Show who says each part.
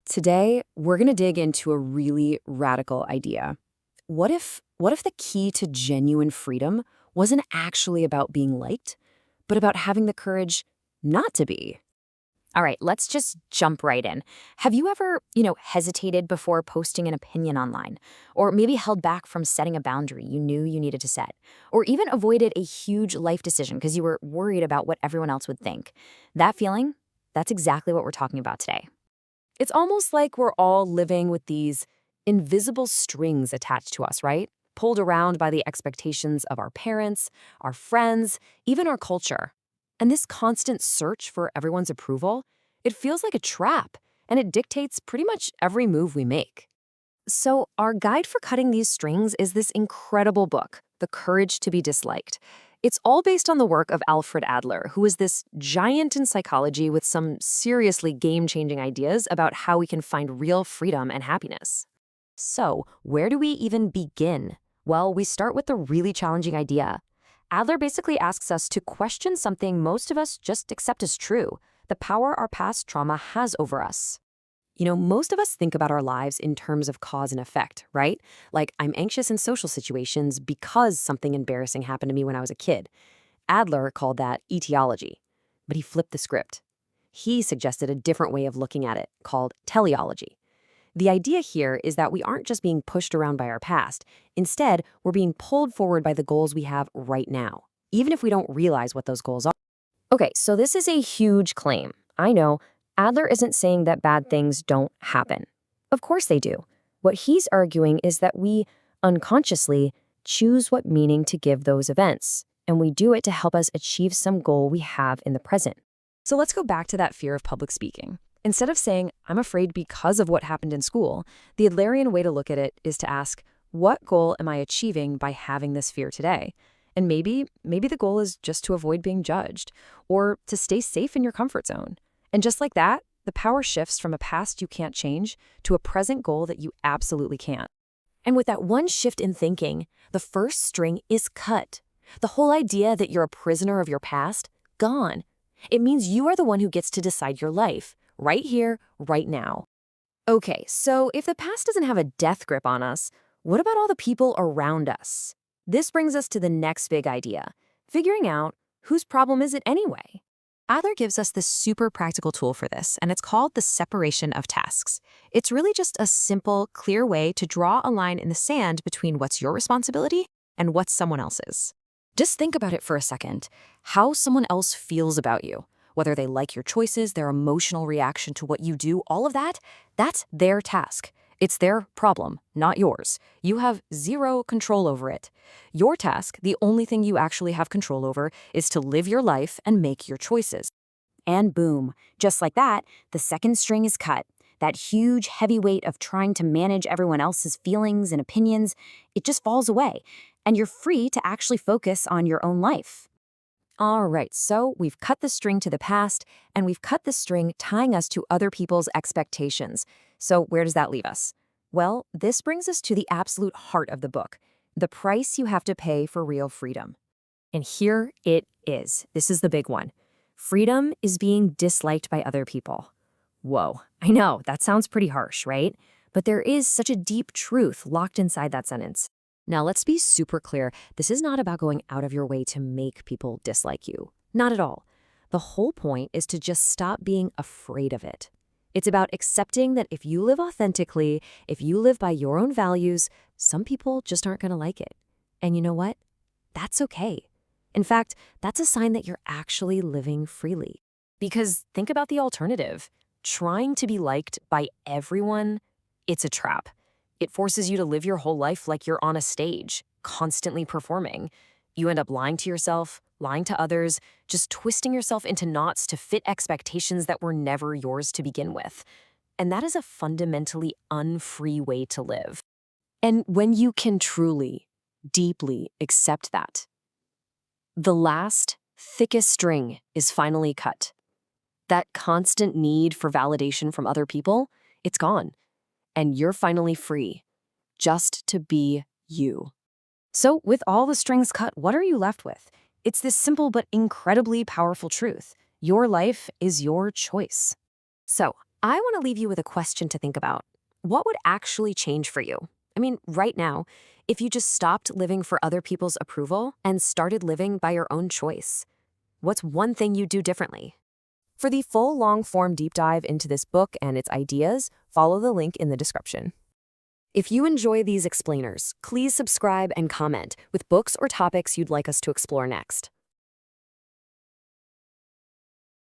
Speaker 1: Today, we're going to dig into a really radical idea. What if the key to genuine freedom wasn't actually about being liked, but about having the courage not to be?
Speaker 2: All right, let's just jump right in. Have you ever, hesitated before posting an opinion online? Or maybe held back from setting a boundary you knew you needed to set? Or even avoided a huge life decision because you were worried about what everyone else would think? That feeling, that's exactly what we're talking about today.
Speaker 1: It's almost like we're all living with these invisible strings attached to us, right? Pulled around by the expectations of our parents, our friends, even our culture. And this constant search for everyone's approval, it feels like a trap, and it dictates pretty much every move we make. So, our guide for cutting these strings is this incredible book, The Courage to be Disliked. It's all based on the work of Alfred Adler, who is this giant in psychology with some seriously game-changing ideas about how we can find real freedom and happiness.
Speaker 2: So, where do we even begin? Well, we start with the really challenging idea. Adler basically asks us to question something most of us just accept as true, the power our past trauma has over us.
Speaker 1: Most of us think about our lives in terms of cause and effect, right? Like, I'm anxious in social situations because something embarrassing happened to me when I was a kid. Adler called that etiology, but he flipped the script. He suggested a different way of looking at it, called teleology. The idea here is that we aren't just being pushed around by our past. Instead, we're being pulled forward by the goals we have right now, even if we don't realize what those goals are.
Speaker 2: Okay, so this is a huge claim. I know Adler isn't saying that bad things don't happen. Of course they do. What he's arguing is that we, unconsciously, choose what meaning to give those events, and we do it to help us achieve some goal we have in the present.
Speaker 1: So let's go back to that fear of public speaking. Instead of saying, I'm afraid because of what happened in school, the Adlerian way to look at it is to ask, what goal am I achieving by having this fear today? And maybe the goal is just to avoid being judged or to stay safe in your comfort zone. And just like that, the power shifts from a past you can't change to a present goal that you absolutely can. And with that one shift in thinking, the first string is cut. The whole idea that you're a prisoner of your past, gone. It means you are the one who gets to decide your life, right here, right now. Okay, so if the past doesn't have a death grip on us, what about all the people around us? This brings us to the next big idea, figuring out whose problem is it anyway? Adler gives us this super practical tool for this, and it's called the separation of tasks. It's really just a simple, clear way to draw a line in the sand between what's your responsibility and what's someone else's. Just think about it for a second, how someone else feels about you. Whether they like your choices, their emotional reaction to what you do, all of that, that's their task. It's their problem, not yours. You have zero control over it. Your task, the only thing you actually have control over, is to live your life and make your choices. And boom, just like that, the second string is cut. That huge, heavy weight of trying to manage everyone else's feelings and opinions, it just falls away, and you're free to actually focus on your own life. All right, so we've cut the string to the past, and we've cut the string tying us to other people's expectations. So where does that leave us? Well, this brings us to the absolute heart of the book, the price you have to pay for real freedom. And here it is. This is the big one. Freedom is being disliked by other people. Whoa, I know, that sounds pretty harsh, right? But there is such a deep truth locked inside that sentence. Now, let's be super clear. This is not about going out of your way to make people dislike you. Not at all. The whole point is to just stop being afraid of it. It's about accepting that if you live authentically, if you live by your own values, some people just aren't going to like it. And you know what? That's okay. In fact, that's a sign that you're actually living freely. Because think about the alternative. Trying to be liked by everyone, it's a trap. It forces you to live your whole life like you're on a stage, constantly performing. You end up lying to yourself, lying to others, just twisting yourself into knots to fit expectations that were never yours to begin with. And that is a fundamentally unfree way to live. And when you can truly, deeply accept that, the last, thickest string is finally cut. That constant need for validation from other people, it's gone. And you're finally free, just to be you. So with all the strings cut, what are you left with? It's this simple but incredibly powerful truth. Your life is your choice. So
Speaker 2: I want to leave you with a question to think about. What would actually change for you? I mean, right now, if you just stopped living for other people's approval and started living by your own choice, what's one thing you'd do differently?
Speaker 1: For the full long-form deep dive into this book and its ideas, follow the link in the description.
Speaker 2: If you enjoy these explainers, please subscribe and comment with books or topics you'd like us to explore next.